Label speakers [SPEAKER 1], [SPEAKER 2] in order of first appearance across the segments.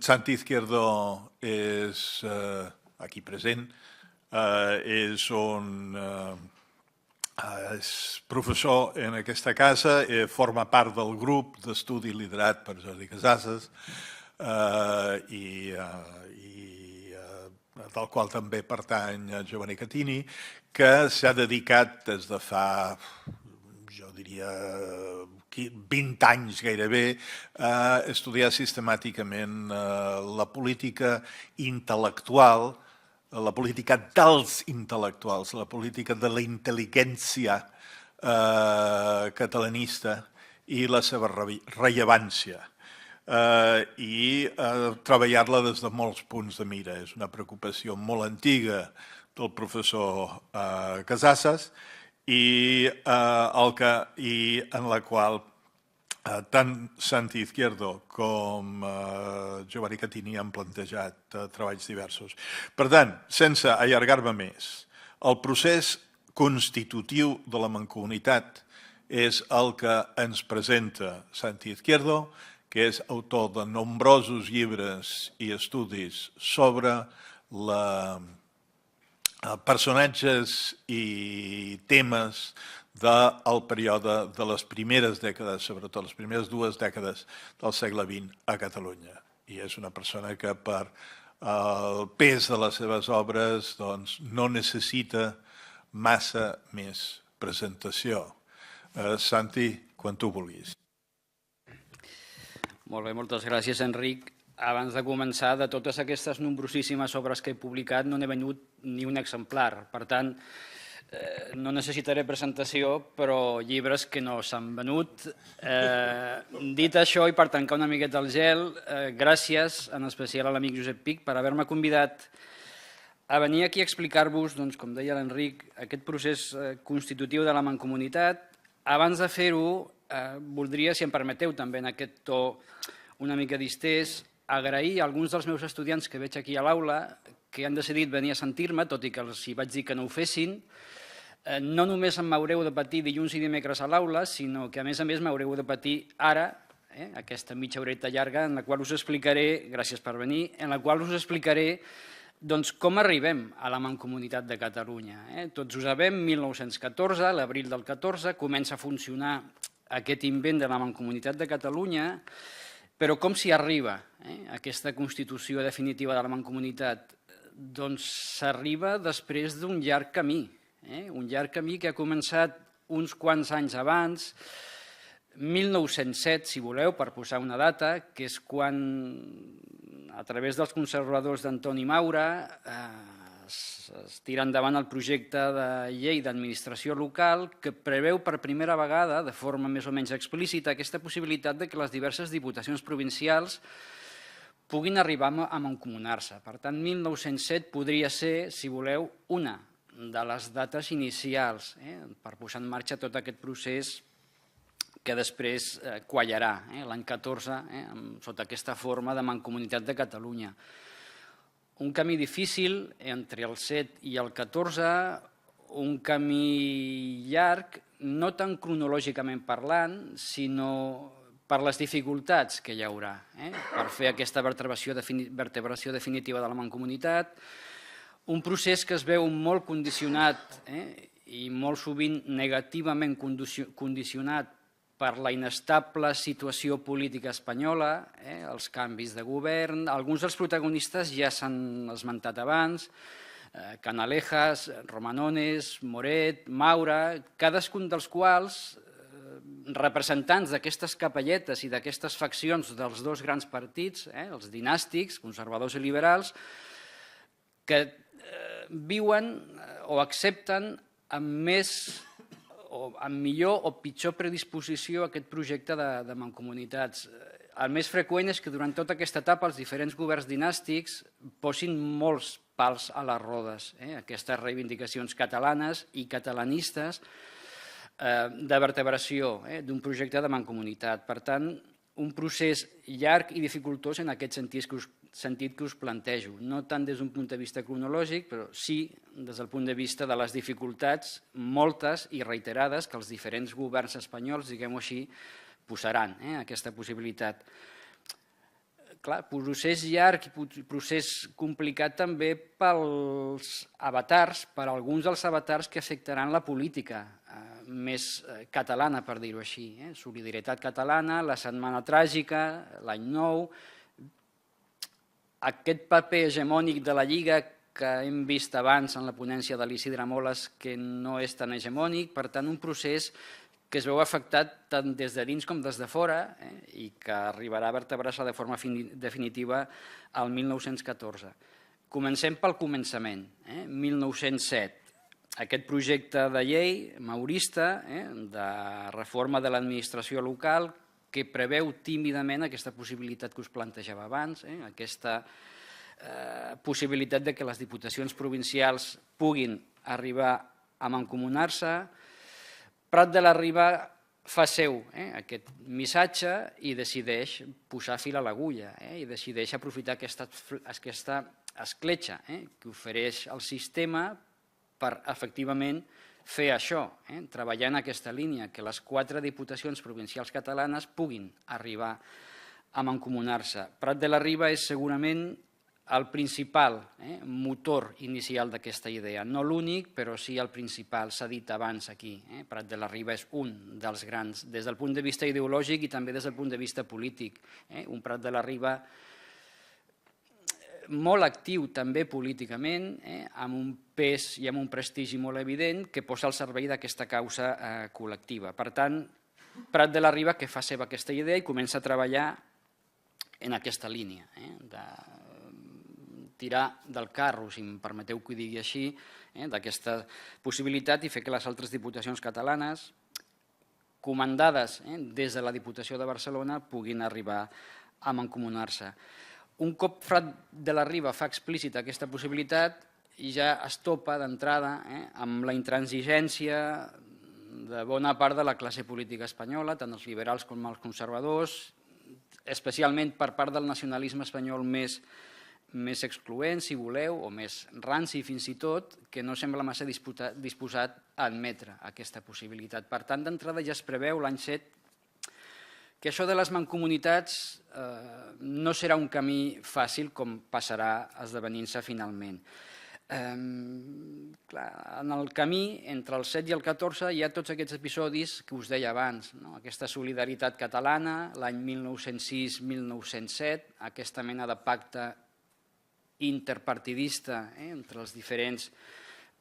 [SPEAKER 1] Santi Izquierdo és aquí present, és professor en aquesta casa, forma part del grup d'estudi liderat per Jordi Casasses i del qual també pertany Giovanni Catini, que s'ha dedicat des de fa, jo diria, 20 anys gairebé, a estudiar sistemàticament la política intel·lectual, la política dels intel·lectuals, la política de la intel·ligència catalanista i la seva rellevància. I treballar-la des de molts punts de mira. És una preocupació molt antiga del professor Casasses i en la qual tant Santi Izquierdo com Giovanni Catini han plantejat treballs diversos. Per tant, sense allargar-me més, el procés constitutiu de la Mancomunitat és el que ens presenta Santi Izquierdo, que és autor de nombrosos llibres i estudis sobre personatges i temes del període de les primeres dècades, sobretot les primeres 2 dècades del segle XX a Catalunya. I és una persona que per el pes de les seves obres no necessita massa més presentació. Santi, quan tu vulguis.
[SPEAKER 2] Molt bé, moltes gràcies, Enric. Abans de començar, de totes aquestes nombrosíssimes obres que he publicat no n'he venut ni un exemplar. Per tant, no necessitaré presentació, però llibres que no s'han venut. Dit això, i per tancar una miqueta el gel, gràcies en especial a l'amic Josep Pich per haver-me convidat a venir aquí a explicar-vos, com deia l'Enric, aquest procés constitutiu de la Mancomunitat. Abans de fer-ho, voldria, si em permeteu, també en aquest to una mica distès, agrair a alguns dels meus estudiants que veig aquí a l'aula que han decidit venir a sentir-me, tot i que els vaig dir que no ho fessin. No només m'haureu de patir dilluns i dimecres a l'aula, sinó que a més m'haureu de patir ara, aquesta mitja horeta llarga, en la qual us explicaré, gràcies per venir, en la qual us explicaré com arribem a la Mancomunitat de Catalunya. Tots ho sabem, 1914, l'abril del 14, comença a funcionar aquest invent de la Mancomunitat de Catalunya, però com s'hi arriba a aquesta constitució definitiva de la Mancomunitat? Doncs s'arriba després d'un llarg camí, un llarg camí que ha començat uns quants anys abans, 1907, si voleu, per posar una data, que és quan, a través dels conservadors d'Antoni Maura, es tira endavant el projecte de llei d'administració local que preveu per primera vegada, de forma més o menys explícita, aquesta possibilitat de que les diverses diputacions provincials puguin arribar a mancomunar-se. Per tant, 1907 podria ser, si voleu, una de les dates inicials per posar en marxa tot aquest procés que després quallarà l'any 14 sota aquesta forma de Mancomunitat de Catalunya. Un camí difícil entre el 7 i el 14, un camí llarg, no tan cronològicament parlant, sinó per les dificultats que hi haurà per fer aquesta vertebració definitiva de la Mancomunitat, un procés que es veu molt condicionat i molt sovint negativament condicionat per la inestable situació política espanyola, els canvis de govern. Alguns dels protagonistes ja s'han esmentat abans, Canalejas, Romanones, Moret, Maura, cadascun dels quals representants d'aquestes capelletes i d'aquestes faccions dels dos grans partits, els dinàstics, conservadors i liberals, que viuen o accepten amb més o amb millor o pitjor predisposició a aquest projecte de mancomunitats. El més freqüent és que durant tota aquesta etapa els diferents governs dinàstics posin molts pals a les rodes, aquestes reivindicacions catalanes i catalanistes de vertebració d'un projecte de mancomunitat. Per tant, un procés llarg i dificultós en aquest sentit que us plantejo, no tant des d'un punt de vista cronològic, però sí des del punt de vista de les dificultats moltes i reiterades que els diferents governs espanyols, diguem-ho així, posaran aquesta possibilitat. Clar, procés llarg i procés complicat també pels avatars, per alguns dels avatars que afectaran la política més catalana, per dir-ho així. Solidaritat Catalana, la Setmana Tràgica, l'any Nou, aquest paper hegemònic de la Lliga que hem vist abans en la ponència de l'Isidre Moles, que no és tan hegemònic, per tant, un procés que es veu afectat tant des de dins com des de fora i que arribarà a vertebrar-se de forma definitiva al 1914. Comencem pel començament, 1907. Aquest projecte de llei maurista de reforma de l'administració local que preveu tímidament aquesta possibilitat que us plantejava abans, aquesta possibilitat de que les diputacions provincials puguin arribar a mancomunar-se. Prat de la Riba fa seu aquest missatge i decideix posar fil a l'agulla i decideix aprofitar aquesta escletxa que ofereix el sistema per efectivament fer això, treballar en aquesta línia, que les 4 diputacions provincials catalanes puguin arribar a mancomunar-se. Prat de la Riba és segurament el principal motor inicial d'aquesta idea. No l'únic, però sí el principal, s'ha dit abans aquí. Prat de la Riba és un dels grans, des del punt de vista ideològic i també des del punt de vista polític. Un Prat de la Riba molt actiu també políticament, amb un pes i amb un prestigi molt evident que posa al servei d'aquesta causa col·lectiva. Per tant, Prat de la Riba que fa seva aquesta idea i comença a treballar en aquesta línia de tirar del carro, si em permeteu que ho digui així, d'aquesta possibilitat i fer que les altres diputacions catalanes, comandades des de la Diputació de Barcelona, puguin arribar a mancomunar-se. Un cop Prat de la Riba fa explícita aquesta possibilitat, ja es topa d'entrada amb la intransigència de bona part de la classe política espanyola, tant els liberals com els conservadors, especialment per part del nacionalisme espanyol més excloent, si voleu, o més ranci fins i tot, que no sembla massa disposat a admetre aquesta possibilitat. Per tant, d'entrada ja es preveu l'any 7 que això de les mancomunitats no serà un camí fàcil com passarà esdevenint-se finalment. En el camí, entre el 7 i el 14, hi ha tots aquests episodis que us deia abans, aquesta solidaritat catalana, l'any 1906-1907, aquesta mena de pacte interpartidista entre els diferents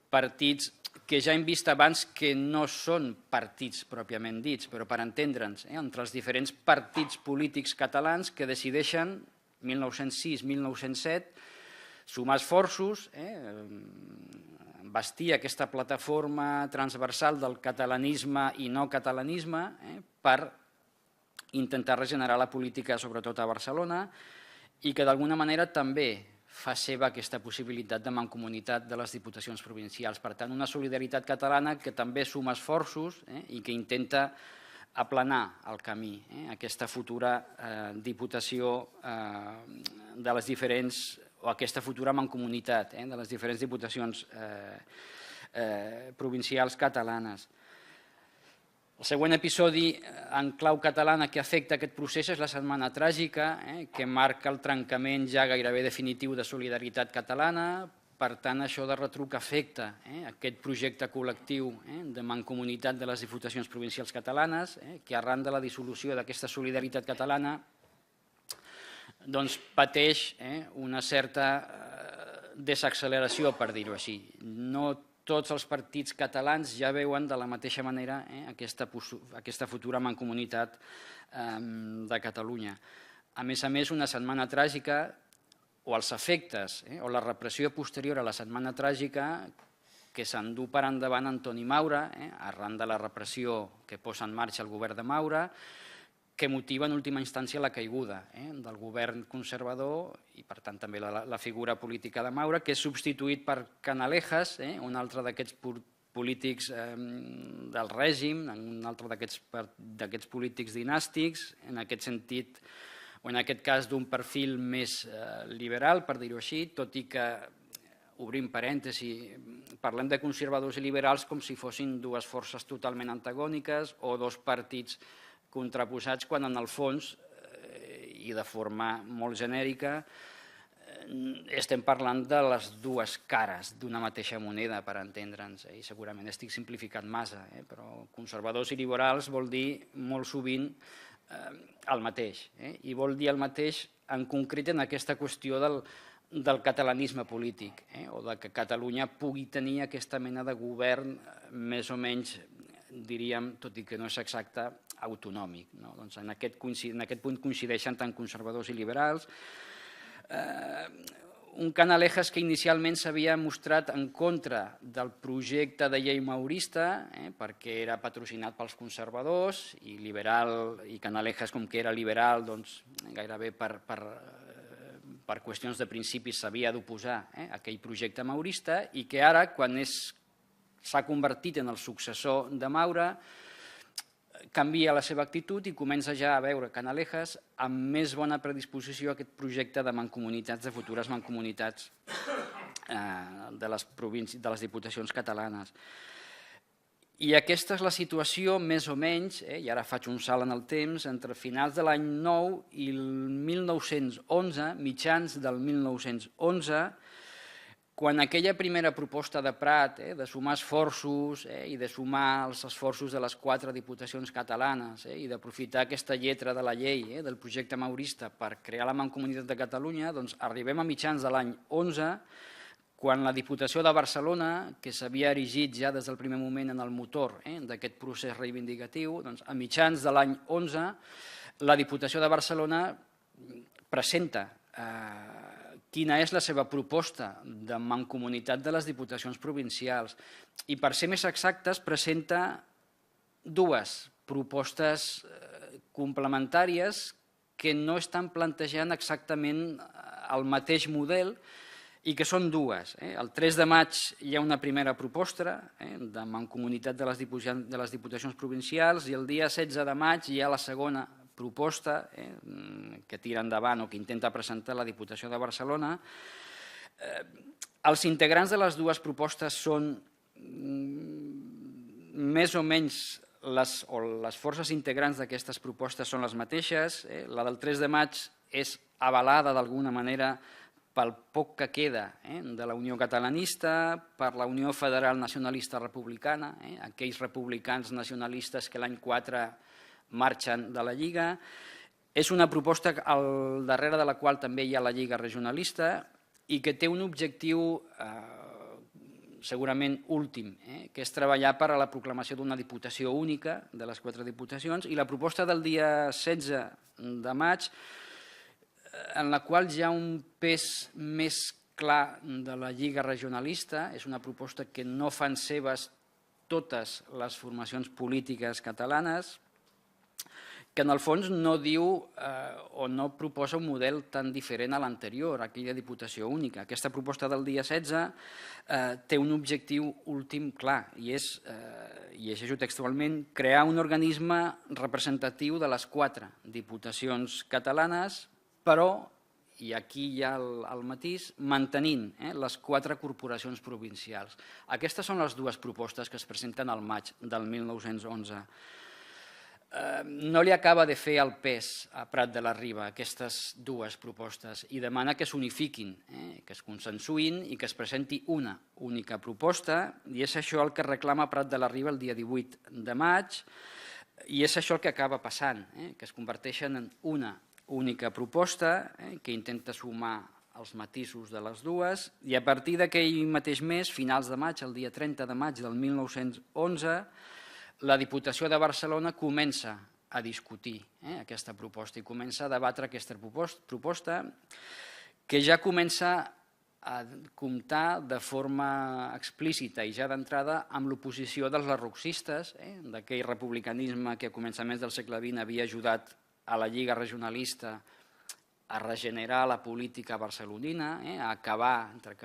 [SPEAKER 2] partits que ja hem vist abans que no són partits pròpiament dits, però per entendre'ns, entre els diferents partits polítics catalans que decideixen, 1906-1907, sumar esforços, bastir aquesta plataforma transversal del catalanisme i no catalanisme per intentar regenerar la política, sobretot a Barcelona, i que d'alguna manera també fa seva aquesta possibilitat de mancomunitat de les diputacions provincials. Per tant, una solidaritat catalana que també suma esforços i que intenta aplanar el camí, aquesta futura diputació de les diferents, o aquesta futura mancomunitat de les diferents diputacions provincials catalanes. El següent episodi en clau catalana que afecta aquest procés és la Setmana Tràgica, que marca el trencament ja gairebé definitiu de solidaritat catalana. Per tant, això de retruc afecta aquest projecte col·lectiu de mancomunitat de les diputacions provincials catalanes, que arran de la dissolució d'aquesta solidaritat catalana pateix una certa desacceleració, per dir-ho així. No tots els partits catalans ja veuen de la mateixa manera aquesta futura mancomunitat de Catalunya. A més, una Setmana Tràgica o els efectes o la repressió posterior a la Setmana Tràgica que s'endú per endavant Antoni Maura, arran de la repressió que posa en marxa el govern de Maura, que motiva en última instància la caiguda del govern conservador i per tant també la figura política de Maura, que és substituït per Canalejas, un altre d'aquests polítics del règim, un altre d'aquests polítics dinàstics, en aquest sentit, o en aquest cas d'un perfil més liberal, per dir-ho així, tot i que, obrim parèntesi, parlem de conservadors i liberals com si fossin dues forces totalment antagòniques o dos partits contraposats, quan en el fons i de forma molt genèrica, estem parlant de les dues cares d'una mateixa moneda, per entendre'ns, i segurament estic simplificant massa, però conservadors i liberals vol dir molt sovint el mateix, i vol dir el mateix en concret en aquesta qüestió del catalanisme polític, o de que Catalunya pugui tenir aquesta mena de govern més o menys, diríem, tot i que no és exacte, autonòmic. En aquest punt coincideixen tant conservadors i liberals. Un Canalejas que inicialment s'havia mostrat en contra del projecte de llei maurista perquè era patrocinat pels conservadors i Canalejas, com que era liberal, gairebé per qüestions de principis s'havia d'oposar a aquell projecte maurista i que ara, quan s'ha convertit en el successor de Maura, canvia la seva actitud i comença ja a veure Canalejas amb més bona predisposició a aquest projecte de mancomunitats, de futures mancomunitats de les diputacions catalanes. I aquesta és la situació, més o menys, i ara faig un salt en el temps, entre finals de l'any 9 i el 1911, mitjans del 1911, quan aquella primera proposta de Prat de sumar esforços i de sumar els esforços de les 4 diputacions catalanes i d'aprofitar aquesta lletra de la llei del projecte maurista per crear la Mancomunitat de Catalunya, doncs arribem a mitjans de l'any 11, quan la Diputació de Barcelona, que s'havia erigit ja des del primer moment en el motor d'aquest procés reivindicatiu, doncs a mitjans de l'any 11 la Diputació de Barcelona presenta quina és la seva proposta de mancomunitat de les diputacions provincials i, per ser més exactes, presenta 2 propostes complementàries que no estan plantejant exactament el mateix model i que són 2. El 3 de maig hi ha una primera proposta de mancomunitat de les diputacions provincials i el dia 16 de maig hi ha la segona proposta que tira endavant o que intenta presentar la Diputació de Barcelona. Els integrants de les 2 propostes són més o menys, les forces integrants d'aquestes propostes són les mateixes. La del 3 de maig és avalada d'alguna manera pel poc que queda de la Unió Catalanista, per la Unió Federal Nacionalista Republicana, aquells republicans nacionalistes que l'any 4 marxen de la Lliga. És una proposta al darrere de la qual també hi ha la Lliga Regionalista i que té un objectiu segurament últim, que és treballar per a la proclamació d'una diputació única de les 4 diputacions, i la proposta del dia 16 de maig, en la qual hi ha un pes més clar de la Lliga Regionalista, és una proposta que no fan seves totes les formacions polítiques catalanes, que en el fons no diu o no proposa un model tan diferent a l'anterior, aquella diputació única. Aquesta proposta del dia 16 té un objectiu últim clar i és, llegeixo textualment, crear un organisme representatiu de les 4 diputacions catalanes, però, i aquí hi ha el matís, mantenint les 4 corporacions provincials. Aquestes són les 2 propostes que es presenten al maig del 1911. No li acaba de fer el pes a Prat de la Riba aquestes 2 propostes i demana que s'unifiquin, que es consensuïn i que es presenti una única proposta, i és això el que reclama Prat de la Riba el dia 18 de maig i és això el que acaba passant, que es converteixen en una única proposta que intenta sumar els matisos de les 2 i a partir d'aquell mateix mes, finals de maig, el dia 30 de maig del 1911, la Diputació de Barcelona comença a discutir aquesta proposta i comença a debatre aquesta proposta que ja comença a comptar de forma explícita i ja d'entrada amb l'oposició dels larroxistes, d'aquell republicanisme que a començaments del segle XX havia ajudat a la Lliga Regionalista a regenerar la política barcelonina, a acabar, entre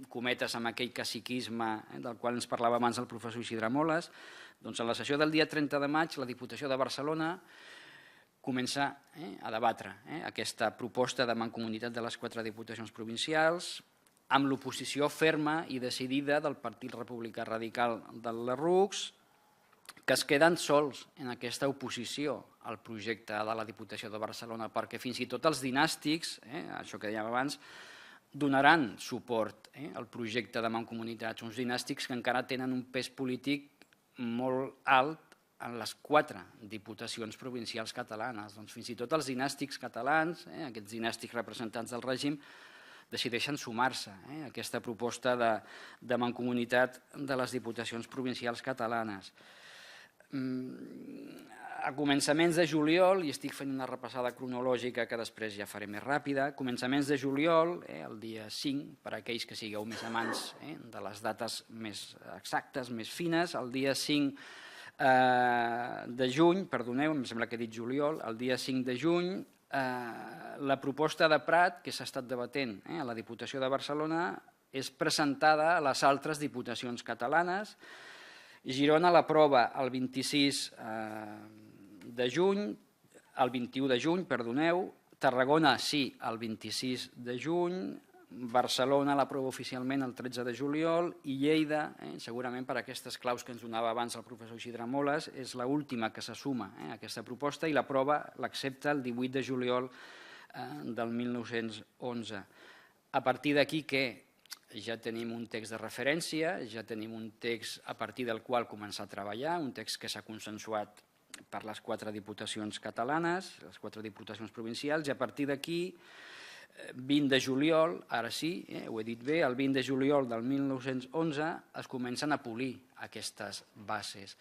[SPEAKER 2] cometes, amb aquell caciquisme del qual ens parlava abans el professor Isidre Moles. Doncs en la sessió del dia 30 de maig la Diputació de Barcelona comença a debatre aquesta proposta de mancomunitat de les 4 diputacions provincials amb l'oposició ferma i decidida del Partit Republicà Radical del Lerroux que es queden sols en aquesta oposició al projecte de la Diputació de Barcelona, perquè fins i tot els dinàstics, això que dèiem abans, donaran suport al projecte de Mancomunitats, uns dinàstics que encara tenen un pes polític molt alt en les 4 diputacions provincials catalanes. Doncs fins i tot els dinàstics catalans, aquests dinàstics representants del règim, decideixen sumar-se a aquesta proposta de mancomunitat de les diputacions provincials catalanes. A començaments de juliol, i estic fent una repassada cronològica que després ja faré més ràpida, començaments de juliol, el dia 5, per a aquells que sigueu més amants de les dates més exactes, més fines, el dia 5 de juny, perdoneu, em sembla que he dit juliol, el dia 5 de juny, la proposta de Prat, que s'ha estat debatent a la Diputació de Barcelona, és presentada a les altres diputacions catalanes. Girona l'aprova el 26 de juny, el 21 de juny, perdoneu, Tarragona sí, el 26 de juny, Barcelona l'aprova oficialment el 13 de juliol i Lleida, segurament per aquestes claus que ens donava abans el professor Isidre Moles, és l'última que se suma a aquesta proposta i l'aprova, l'accepta el 18 de juliol del 1911. A partir d'aquí, què? Ja tenim un text de referència, ja tenim un text a partir del qual començar a treballar, un text que s'ha consensuat per les 4 diputacions catalanes, les 4 diputacions provincials, i a partir d'aquí, 20 de juliol, ara sí, ho he dit bé, el 20 de juliol del 1911 es comencen a polir aquestes bases.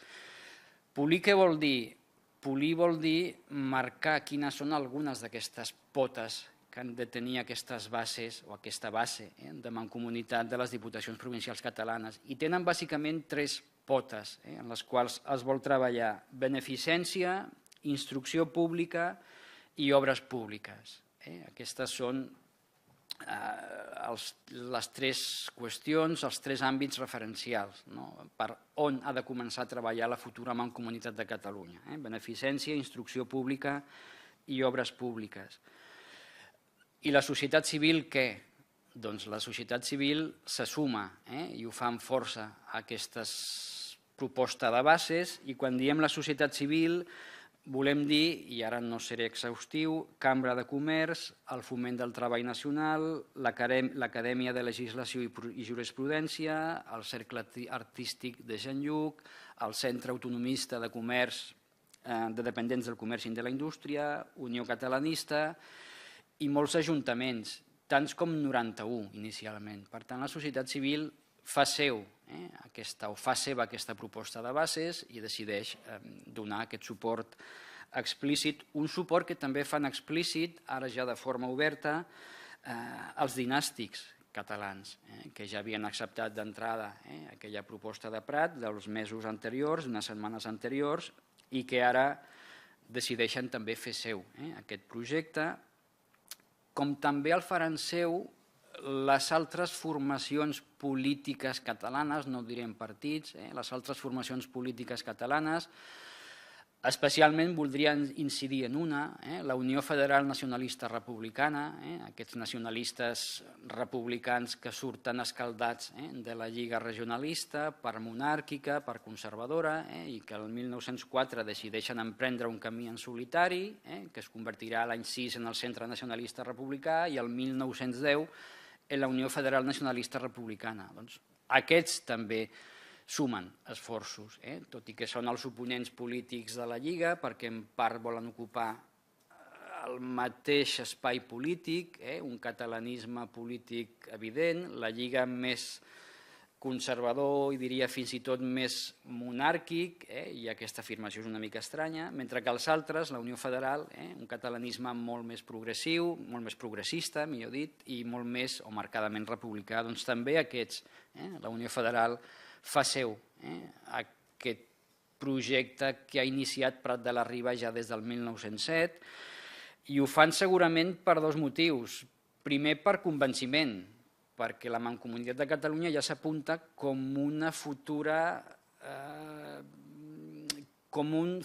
[SPEAKER 2] Polir què vol dir? Polir vol dir marcar quines són algunes d'aquestes potes que han de tenir aquestes bases o aquesta base de mancomunitat de les diputacions provincials catalanes. I tenen bàsicament 3 potes en les quals es vol treballar: beneficència, instrucció pública i obres públiques. Aquestes són les 3 qüestions, els 3 àmbits referencials per on ha de començar a treballar la futura Mancomunitat de Catalunya. Beneficència, instrucció pública i obres públiques. I la societat civil què? Doncs la societat civil se suma i ho fa amb força a aquesta proposta de bases, i quan diem la societat civil volem dir, i ara no seré exhaustiu, Cambra de Comerç, el Foment del Treball Nacional, l'Acadèmia de Legislació i Jurisprudència, el Cercle Artístic de Sant Lluc, el Centre Autonomista de Comerç, de Dependents del Comerç i de la Indústria, Unió Catalanista i molts ajuntaments, tants com 91 inicialment. Per tant, la societat civil fa seva aquesta proposta de bases i decideix donar aquest suport explícit, un suport que també fan explícit, ara ja de forma oberta, els dinàstics catalans, que ja havien acceptat d'entrada aquella proposta de Prat dels mesos anteriors, unes setmanes anteriors, i que ara decideixen també fer seu aquest projecte, com també el faran seu les altres formacions polítiques catalanes, no direm partits, les altres formacions polítiques catalanes. Especialment voldrien incidir en una, la Unió Federal Nacionalista Republicana, aquests nacionalistes republicans que surten escaldats de la Lliga Regionalista, per monàrquica, per conservadora, i que el 1904 decideixen emprendre un camí en solitari, que es convertirà l'any 6 en el Centre Nacionalista Republicà i el 1910 en la Unió Federal Nacionalista Republicana. Doncs aquests també sumen esforços, tot i que són els oponents polítics de la Lliga, perquè en part volen ocupar el mateix espai polític, un catalanisme polític evident, la Lliga més conservador i diria fins i tot més monàrquic, i aquesta afirmació és una mica estranya, mentre que els altres, la Unió Federal, un catalanisme molt més progressiu, molt més progressista, millor dit, i molt més o marcadament republicà. Doncs també aquests, la Unió Federal, fa seu aquest projecte que ha iniciat Prat de la Riba ja des del 1907, i ho fan segurament per 2 motius. Primer, per convenciment, perquè la Mancomunitat de Catalunya ja s'apunta com un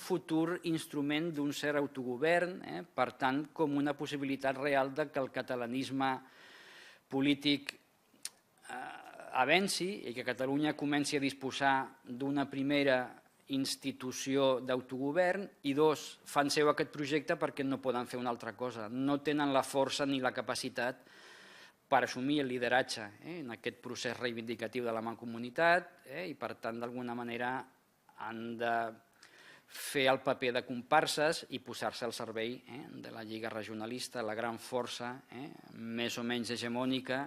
[SPEAKER 2] futur instrument d'un cert autogovern, per tant, com una possibilitat real que el catalanisme polític avanci i que Catalunya comenci a disposar d'una primera institució d'autogovern i dos, fan seu aquest projecte perquè no poden fer una altra cosa, no tenen la força ni la capacitat per assumir el lideratge en aquest procés reivindicatiu de la mancomunitat i per tant d'alguna manera han de fer el paper de comparses i posar-se al servei de la Lliga Regionalista, la gran força més o menys hegemònica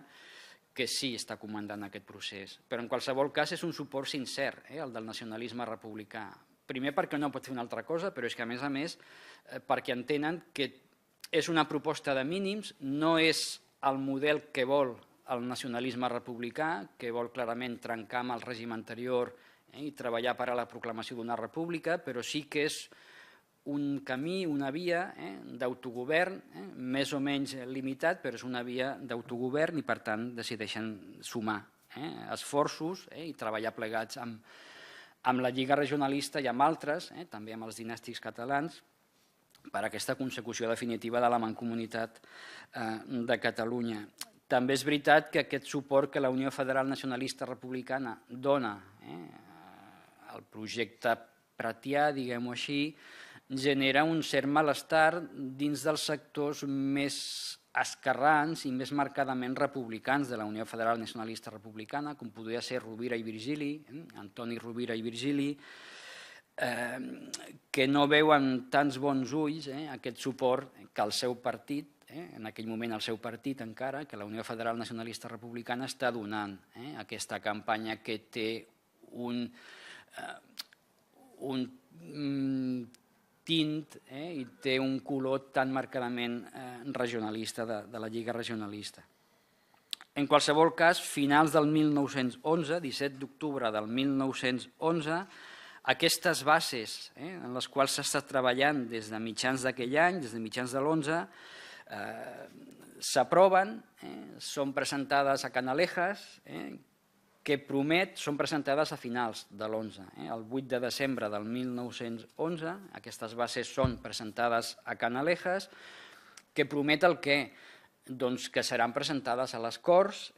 [SPEAKER 2] que sí està comandant aquest procés. Però en qualsevol cas és un suport sincer, el del nacionalisme republicà. Primer perquè no pot fer una altra cosa, però és que a més perquè entenen que és una proposta de mínims, no és el model que vol el nacionalisme republicà, que vol clarament trencar amb el règim anterior i treballar per a la proclamació d'una república, però sí que és un camí, una via d'autogovern, més o menys limitat, però és una via d'autogovern i, per tant, decideixen sumar esforços i treballar plegats amb la Lliga Regionalista i amb altres, també amb els dinàstics catalans, per a aquesta consecució definitiva de la mancomunitat de Catalunya. També és veritat que aquest suport que la Unió Federal Nacionalista Republicana dona al projecte pratià, diguem-ho així, genera un cert malestar dins dels sectors més esquerrans i més marcadament republicans de la Unió Federal Nacionalista Republicana, com podria ser Rovira i Virgili, Antoni Rovira i Virgili, que no veuen tants bons ulls aquest suport que el seu partit, en aquell moment el seu partit encara, que la Unió Federal Nacionalista Republicana està donant aquesta campanya que té un tint i té un color tan marcadament regionalista de la Lliga Regionalista. En qualsevol cas, finals del 1911, 17 d'octubre del 1911, aquestes bases en les quals s'ha estat treballant des de mitjans d'aquell any, des de mitjans de l'11, s'aproven, són presentades a Canalejas, que promet, són presentades a finals de l'11. El 8 de desembre del 1911, aquestes bases són presentades a Canalejas, que promet el què? Doncs que seran presentades a les Corts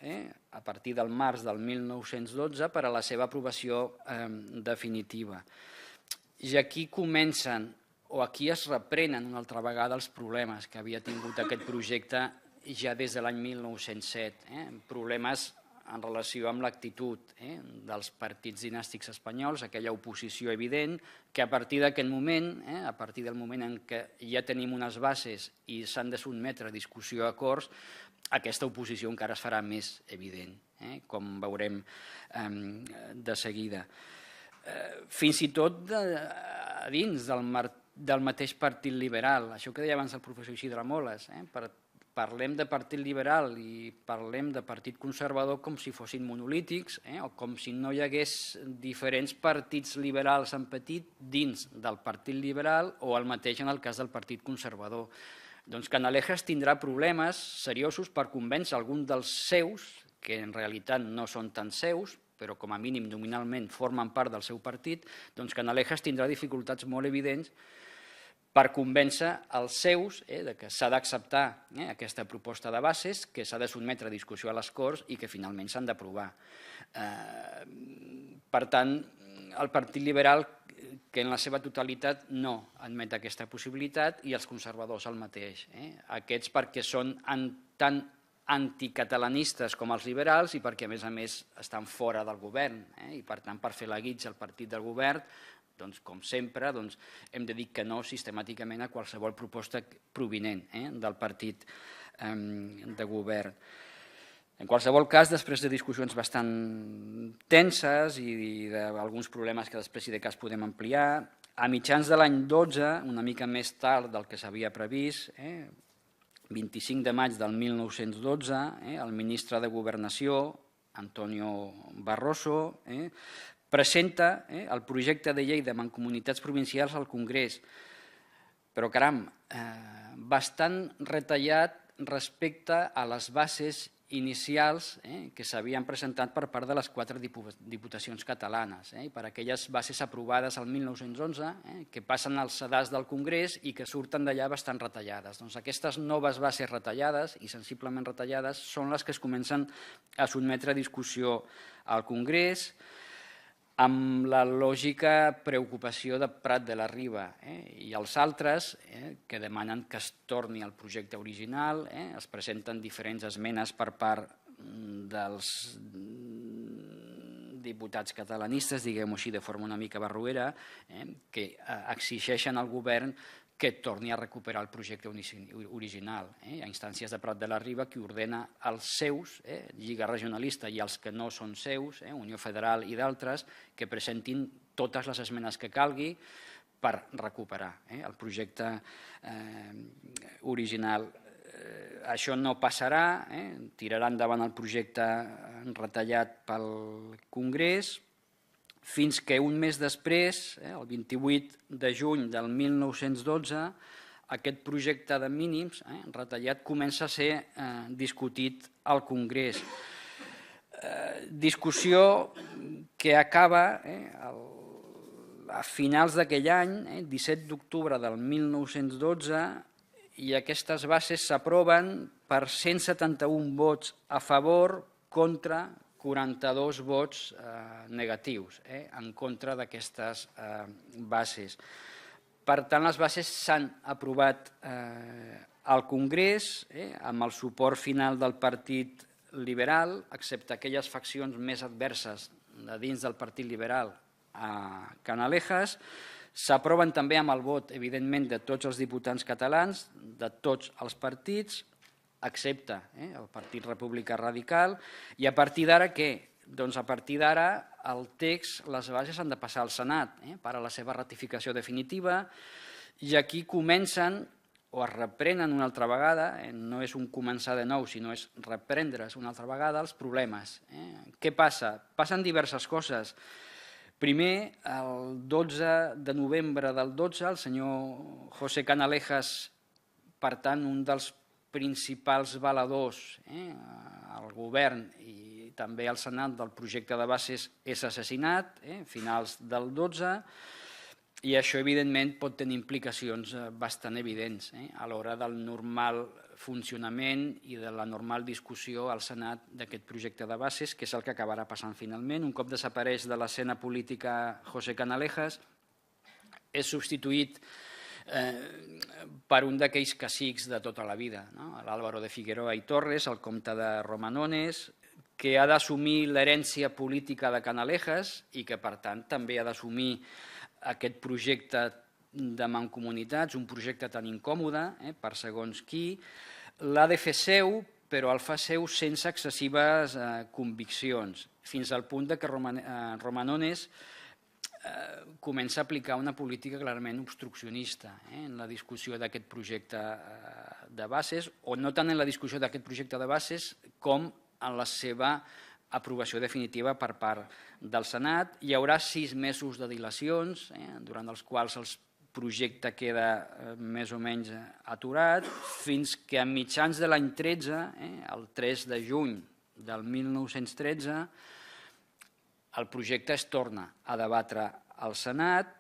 [SPEAKER 2] a partir del març del 1912 per a la seva aprovació definitiva. I aquí comencen, o aquí es reprenen una altra vegada els problemes que havia tingut aquest projecte ja des de l'any 1907, problemes en relació amb l'actitud dels partits dinàstics espanyols, aquella oposició evident, que a partir d'aquest moment, a partir del moment en què ja tenim unes bases i s'han de sotmetre a discussió a Corts, aquesta oposició encara es farà més evident, com veurem de seguida. Fins i tot dins del mateix Partit Liberal, això que deia abans el professor Isidre Moles, parlem de partit liberal i parlem de partit conservador com si fossin monolítics o com si no hi hagués diferents partits liberals en petit dins del partit liberal o el mateix en el cas del partit conservador. Doncs Canalejas tindrà problemes seriosos per convèncer algun dels seus, que en realitat no són tan seus, però com a mínim nominalment formen part del seu partit, doncs Canalejas tindrà dificultats molt evidents per convèncer els seus que s'ha d'acceptar aquesta proposta de bases, que s'ha de sotmetre a discussió a les Corts i que finalment s'han d'aprovar. Per tant, el Partit Liberal, que en la seva totalitat no admet aquesta possibilitat, i els conservadors el mateix. Aquests perquè són tan anticatalanistes com els liberals i perquè, a més, estan fora del govern i, per tant, per fer la guitza al partit del govern, com sempre, hem de dir que no sistemàticament a qualsevol proposta provinent del partit de govern. En qualsevol cas, després de discussions bastant tenses i d'alguns problemes que després, si de cas, podem ampliar, a mitjans de l'any 12, una mica més tard del que s'havia previst, 25 de maig del 1912, el ministre de Governació, Antonio Barroso, presenta el projecte de llei de mancomunitats provincials al Congrés, però, caram, bastant retallat respecte a les bases inicials que s'havien presentat per part de les 4 diputacions catalanes, per aquelles bases aprovades el 1911, que passen als sedars del Congrés i que surten d'allà bastant retallades. Doncs aquestes noves bases retallades, i sensiblement retallades, són les que es comencen a sotmetre a discussió al Congrés. amb la lògica preocupació de Prat de la Riba, i els altres que demanen que es torni al projecte original. Es presenten diferents esmenes per part dels diputats catalanistes, diguem-ho així de forma una mica barroera, que exigeixen al govern que torni a recuperar el projecte original. Hi ha instàncies de Prat de la Riba que ordena als seus, Lliga Regionalista, i els que no són seus, Unió Federal i d'altres, que presentin totes les esmenes que calgui per recuperar el projecte original. Això no passarà, tirarà endavant el projecte retallat pel Congrés, fins que un mes després, el 28 de juny del 1912, aquest projecte de mínims retallat comença a ser discutit al Congrés. Discussió que acaba a finals d'aquell any, 17 d'octubre del 1912, i aquestes bases s'aproven per 171 vots a favor contra 42 vots negatius en contra d'aquestes bases. Per tant, les bases s'han aprovat al Congrés amb el suport final del Partit Liberal, excepte aquelles faccions més adverses de dins del Partit Liberal a Canalejas. S'aproven també amb el vot, evidentment, de tots els diputats catalans, de tots els partits, excepte el Partit Republicà Radical, i a partir d'ara què? Doncs a partir d'ara el text, les bases han de passar al Senat per a la seva ratificació definitiva, i aquí comencen o es reprenen una altra vegada, no és un començar de nou, sinó és reprendre's una altra vegada els problemes. Què passa? Passen diverses coses. Primer, el 12 de novembre del 12, el senyor José Canalejas, per tant, un dels principals valedors al govern i també al Senat del projecte de bases, és assassinat a finals del 12, i això, evidentment, pot tenir implicacions bastant evidents a l'hora del normal funcionament i de la normal discussió al Senat d'aquest projecte de bases, que és el que acabarà passant finalment. Un cop desapareix de l'escena política José Canalejas, és substituït per un d'aquells cacics de tota la vida, l'Álvaro de Figueroa i Torres, el comte de Romanones, que ha d'assumir l'herència política de Canalejas i que, per tant, també ha d'assumir aquest projecte de mancomunitats, un projecte tan incòmode per segons qui. L'ha de fer seu, però el fa seu sense excessives conviccions, fins al punt que Romanones comença a aplicar una política clarament obstruccionista en la discussió d'aquest projecte de bases, o no tant en la discussió d'aquest projecte de bases com en la seva aprovació definitiva per part del Senat. Hi haurà 6 mesos de dilacions, durant els quals el projecte queda més o menys aturat, fins que a mitjans de l'any 13, el 3 de juny del 1913, el projecte es torna a debatre al Senat.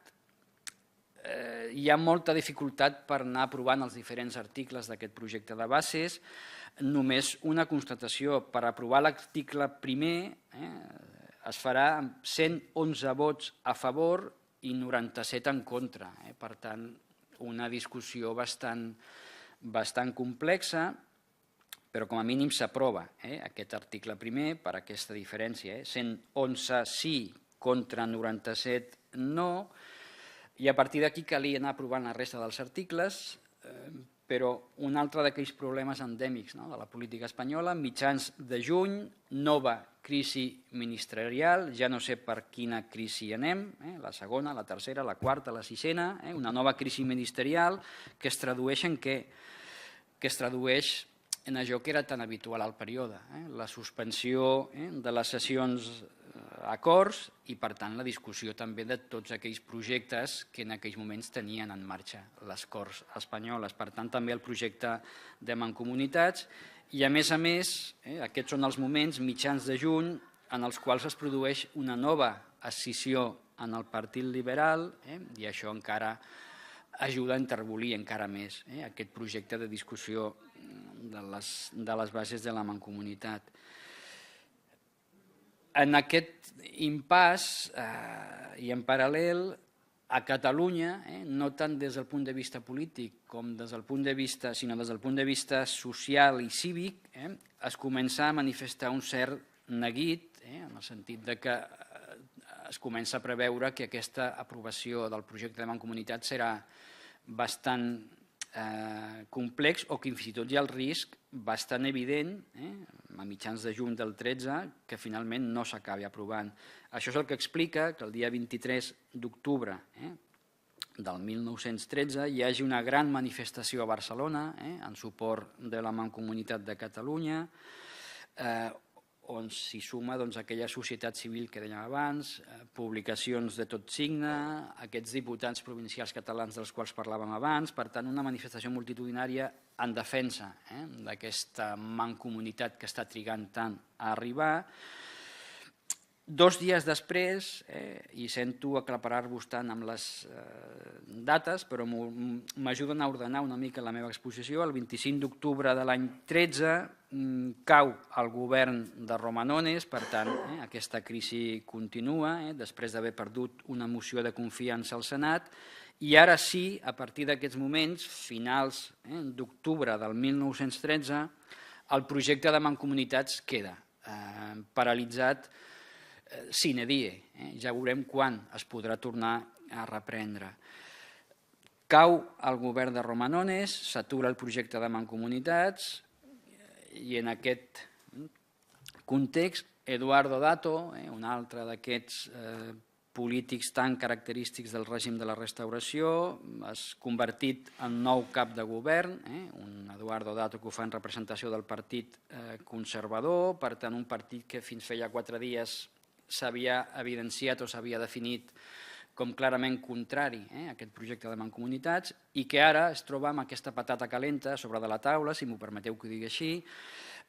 [SPEAKER 2] Hi ha molta dificultat per anar aprovant els diferents articles d'aquest projecte de bases. Només una constatació: per aprovar l'article primer es farà amb 111 vots a favor i 97 en contra. Per tant, una discussió bastant complexa, però com a mínim s'aprova aquest article primer per aquesta diferència, 111 sí contra 97 no, i a partir d'aquí calia anar aprovant la resta dels articles, però un altre d'aquells problemes endèmics de la política espanyola: mitjans de juny, nova crisi ministerial, ja no sé per quina crisi anem, la segona, la tercera, la quarta, la sisena, una nova crisi ministerial que es tradueix en què? Que es tradueix en allò que era tan habitual al període, la suspensió de les sessions a Corts i, per tant, la discussió també de tots aquells projectes que en aquells moments tenien en marxa les Corts espanyoles. Per tant, també el projecte de mancomunitats. I, a més, aquests són els moments, mitjans de juny, en els quals es produeix una nova escissió en el Partit Liberal, i això encara ajuda a enterbolir encara més aquest projecte de discussió de les bases de la mancomunitat. En aquest impàs i en paral·lel, a Catalunya, no tant des del punt de vista polític com des del punt de vista, sinó des del punt de vista social i cívic, es comença a manifestar un cert neguit, en el sentit de que es comença a preveure que aquesta aprovació del projecte de mancomunitat serà bastant complex o que fins i tot hi ha el risc bastant evident, a mitjans de juny del 13, que finalment no s'acabi aprovant. Això és el que explica que el dia 23 d'octubre del 1913 hi hagi una gran manifestació a Barcelona en suport de la Mancomunitat de Catalunya, on s'hi suma aquella societat civil que dèiem abans, publicacions de tot signe, aquests diputats provincials catalans dels quals parlàvem abans, per tant, una manifestació multitudinària en defensa d'aquesta mancomunitat que està trigant tant a arribar. 2 dies després, i sento aclaparar-vos tant amb les dates, però m'ajuden a ordenar una mica la meva exposició, el 25 d'octubre de l'any 13 cau el govern de Romanones, per tant, aquesta crisi continua, després d'haver perdut una moció de confiança al Senat, i ara sí, a partir d'aquests moments, finals d'octubre del 1913, el projecte de mancomunitats queda paralitzat sine die. Ja veurem quan es podrà tornar a reprendre. Cau el govern de Romanones, s'atura el projecte de mancomunitats i en aquest context Eduardo Dato, un altre d'aquests polítics tan característics del règim de la Restauració, és convertit en nou cap de govern, un Eduardo Dato que ho fa en representació del Partit Conservador, per tant un partit que fins feia 4 dies s'havia evidenciat o s'havia definit com clarament contrari a aquest projecte de mancomunitats i que ara es troba amb aquesta patata calenta sobre de la taula, si m'ho permeteu que ho digui així,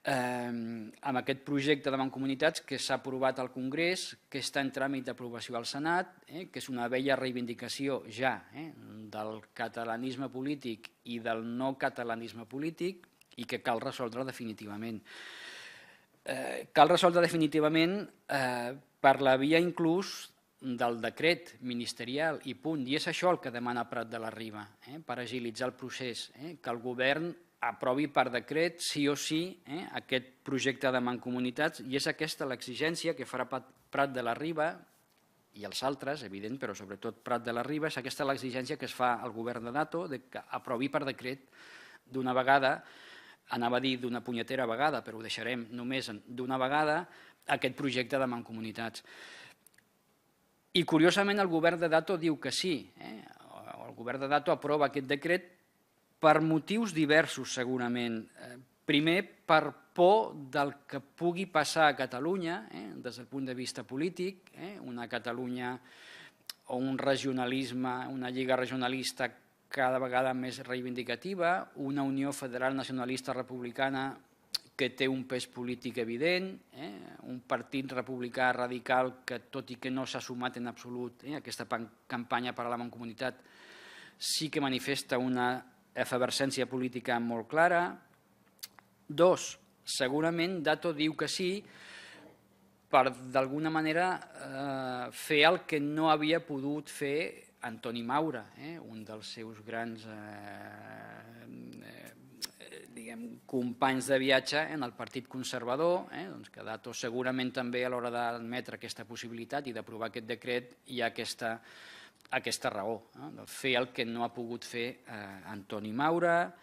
[SPEAKER 2] amb aquest projecte de mancomunitats que s'ha aprovat al Congrés, que està en tràmit d'aprovació al Senat, que és una vella reivindicació ja del catalanisme polític i del no catalanisme polític i que cal resoldre definitivament. Cal resoldre definitivament per la via inclús del decret ministerial i punt, i és això el que demana Prat de la Riba, per agilitzar el procés, que el govern aprovi per decret sí o sí aquest projecte de mancomunitats i és aquesta l'exigència que farà Prat de la Riba i els altres, evident, però sobretot Prat de la Riba, és aquesta l'exigència que es fa al govern de Dato que aprovi per decret d'una vegada, anava a dir d'una punyetera vegada, però ho deixarem només d'una vegada, aquest projecte de mancomunitats. I curiosament el govern de Dato diu que sí, el govern de Dato aprova aquest decret per motius diversos segurament. Primer, per por del que pugui passar a Catalunya des del punt de vista polític, una Catalunya o un regionalisme, una lliga regionalista cada vegada més reivindicativa, una Unió Federal Nacionalista Republicana que té un pes polític evident, un partit republicà radical que, tot i que no s'ha sumat en absolut a aquesta campanya per a la mancomunitat, sí que manifesta una efervescència política molt clara. 2, segurament Dato diu que sí per, d'alguna manera, fer el que no havia pogut fer Antoni Maura, un dels seus grans companys de viatge en el Partit Conservador, que Dato segurament també a l'hora d'admetre aquesta possibilitat i d'aprovar aquest decret hi ha aquesta raó, de fer el que no ha pogut fer Antoni Maura.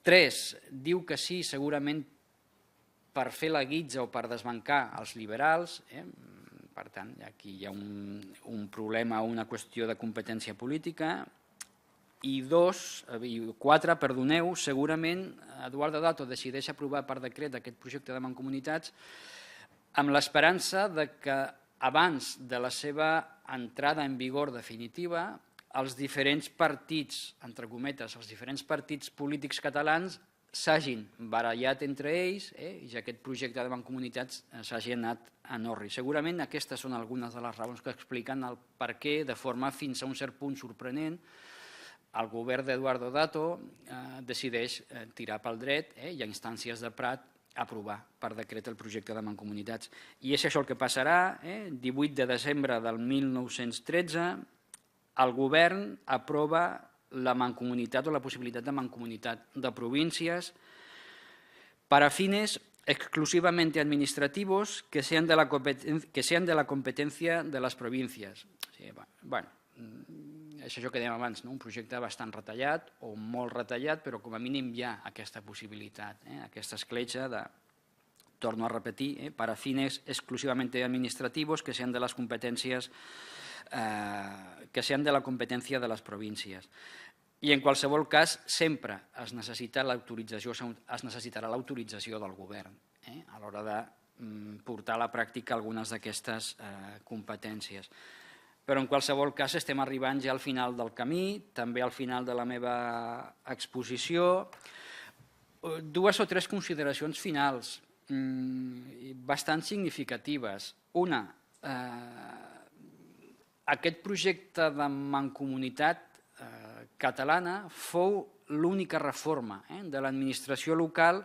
[SPEAKER 2] 3, diu que sí segurament per fer la guitza o per desbancar els liberals, per tant aquí hi ha un problema o una qüestió de competència política. I 4, perdoneu, segurament Eduardo Dato decideix aprovar per decret aquest projecte de mancomunitats amb l'esperança que abans de la seva entrada en vigor definitiva els diferents partits, entre cometes, els diferents partits polítics catalans s'hagin barallat entre ells i ja aquest projecte de mancomunitats s'hagi anat en orri. Segurament aquestes són algunes de les raons que expliquen el per què, de forma fins a un cert punt sorprenent, el govern d'Eduardo Dato decideix tirar pel dret i a instàncies de Prat aprovar per decret el projecte de mancomunitats. I és això el que passarà, 18 de desembre del 1913, el govern aprova la mancomunitat o la possibilitat de mancomunitat de províncies para fines exclusivamente administrativos que sean de la competencia de las provincias. Bueno, és això que dèiem abans, un projecte bastant retallat o molt retallat, però com a mínim hi ha aquesta possibilitat, aquesta escletxa de, torno a repetir, para fines exclusivamente administrativos que sean de las competencias que sean de la competencia de les províncies. I en qualsevol cas sempre es necessitarà l'autorització del govern a l'hora de portar a la pràctica algunes d'aquestes competències. Però en qualsevol cas estem arribant ja al final del camí, també al final de la meva exposició. Dues o tres consideracions finals bastant significatives. Una, aquest projecte de mancomunitat catalana fou l'única reforma de l'administració local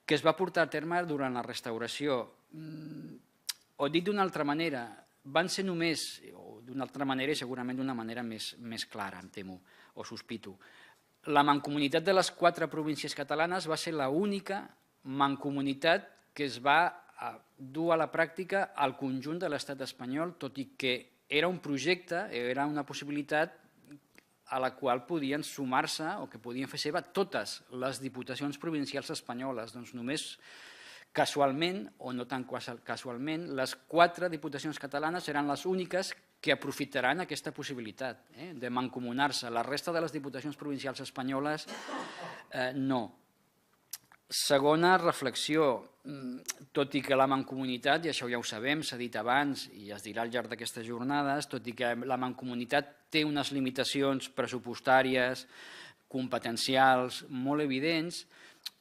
[SPEAKER 2] que es va portar a terme durant la restauració. O dit d'una altra manera, van ser només, o d'una altra manera i segurament d'una manera més clara, em temo, o sospito. La mancomunitat de les 4 províncies catalanes va ser l'única mancomunitat que es va dur a la pràctica al conjunt de l'estat espanyol, tot i que era un projecte, era una possibilitat a la qual podien sumar-se o que podien fer seva totes les diputacions provincials espanyoles. Doncs només casualment, o no tan casualment, les 4 diputacions catalanes seran les úniques que aprofitaran aquesta possibilitat de mancomunar-se. La resta de les diputacions provincials espanyoles no. Segona reflexió, tot i que la mancomunitat, i això ja ho sabem, s'ha dit abans i es dirà al llarg d'aquestes jornades, tot i que la mancomunitat té unes limitacions pressupostàries, competencials, molt evidents,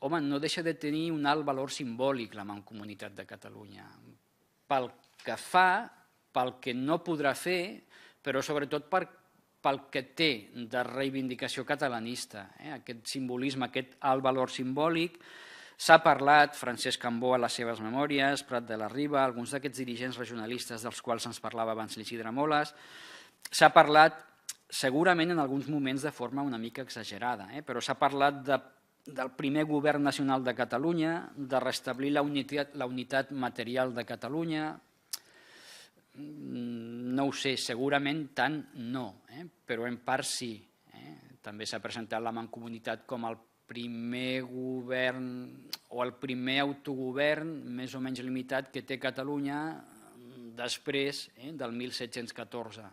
[SPEAKER 2] home, no deixa de tenir un alt valor simbòlic la mancomunitat de Catalunya. Pel que fa, pel que no podrà fer, però sobretot pel que té de reivindicació catalanista, aquest simbolisme, aquest alt valor simbòlic. S'ha parlat, Francesc Cambó a les seves memòries, Prat de la Riba, alguns d'aquests dirigents regionalistes dels quals ens parlava abans l'Isidre Moles, s'ha parlat segurament en alguns moments de forma una mica exagerada, però s'ha parlat del primer govern nacional de Catalunya, de restablir la unitat material de Catalunya. No ho sé, segurament tant no, però en part sí. També s'ha presentat la mancomunitat com el primer govern o el primer autogovern més o menys limitat que té Catalunya després del 1714.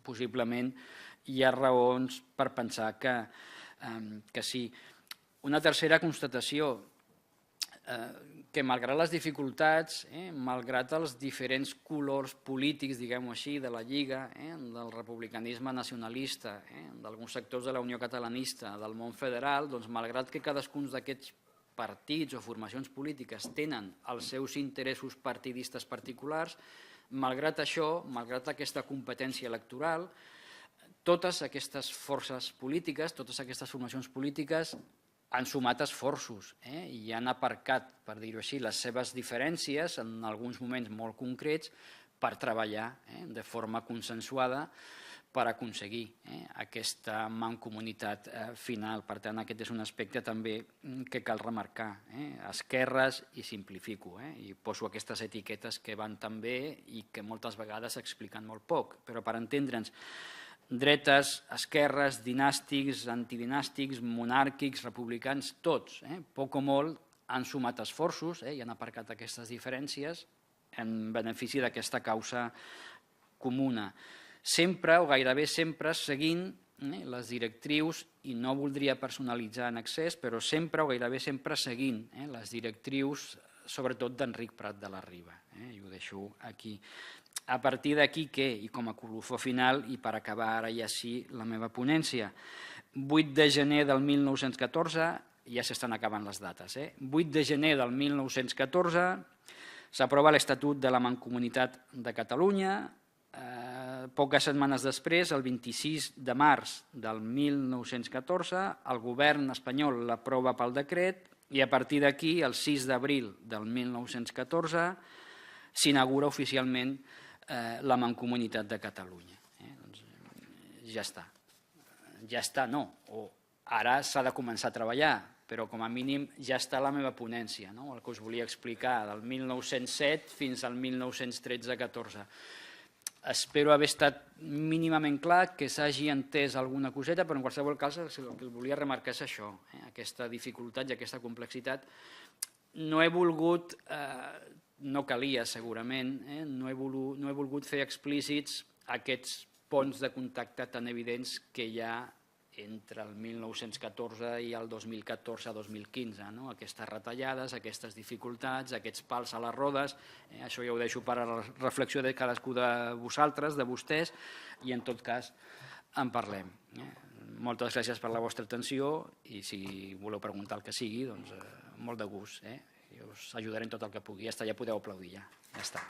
[SPEAKER 2] Possiblement hi ha raons per pensar que sí. Una tercera constatació, que malgrat les dificultats, malgrat els diferents colors polítics, diguem-ho així, de la Lliga, del republicanisme nacionalista, d'alguns sectors de la Unió Catalanista, del món federal, doncs malgrat que cadascun d'aquests partits o formacions polítiques tenen els seus interessos partidistes particulars, malgrat això, malgrat aquesta competència electoral, totes aquestes forces polítiques, totes aquestes formacions polítiques han sumat esforços i han aparcat, per dir-ho així, les seves diferències en alguns moments molt concrets per treballar de forma consensuada per aconseguir aquesta mancomunitat final. Per tant, aquest és un aspecte també que cal remarcar. Esquerres i simplifico, i poso aquestes etiquetes que van tan bé i que moltes vegades expliquen molt poc, però per entendre'ns, dretes, esquerres, dinàstics, antidinàstics, monàrquics, republicans, tots, poc o molt, han sumat esforços i han aparcat aquestes diferències en benefici d'aquesta causa comuna. Sempre o gairebé sempre seguint les directrius, i no voldria personalitzar en excés, però sempre o gairebé sempre seguint les directrius, sobretot d'Enric Prat de la Riba. I ho deixo aquí. A partir d'aquí, què? I com a colofó final, i per acabar ara ja sí la meva ponència, 8 de gener del 1914, ja s'estan acabant les dates, 8 de gener del 1914 s'aprova l'Estatut de la Mancomunitat de Catalunya. Poques setmanes després, el 26 de març del 1914, el govern espanyol l'aprova pel decret I a partir d'aquí, el 6 d'abril del 1914, s'inaugura oficialment la Mancomunitat de Catalunya. Doncs ja està. Ja està, no. O ara s'ha de començar a treballar, però com a mínim ja està la meva ponència, el que us volia explicar, del 1907 fins al 1913-14. Espero haver estat mínimament clar, que s'hagi entès alguna coseta, però en qualsevol cas el que volia remarcar és això, aquesta dificultat i aquesta complexitat. No he volgut, no calia segurament, no he volgut fer explícits aquests ponts de contacte tan evidents que hi ha entre el 1914 i el 2014-2015, aquestes retallades, aquestes dificultats, aquests pals a les rodes, això ja ho deixo per a la reflexió de cadascú de vosaltres, de vostès, i en tot cas en parlem. Moltes gràcies per la vostra atenció i si voleu preguntar el que sigui, doncs molt de gust. Jo us ajudaré en tot el que pugui. Ja està, ja podeu aplaudir ja. Ja està.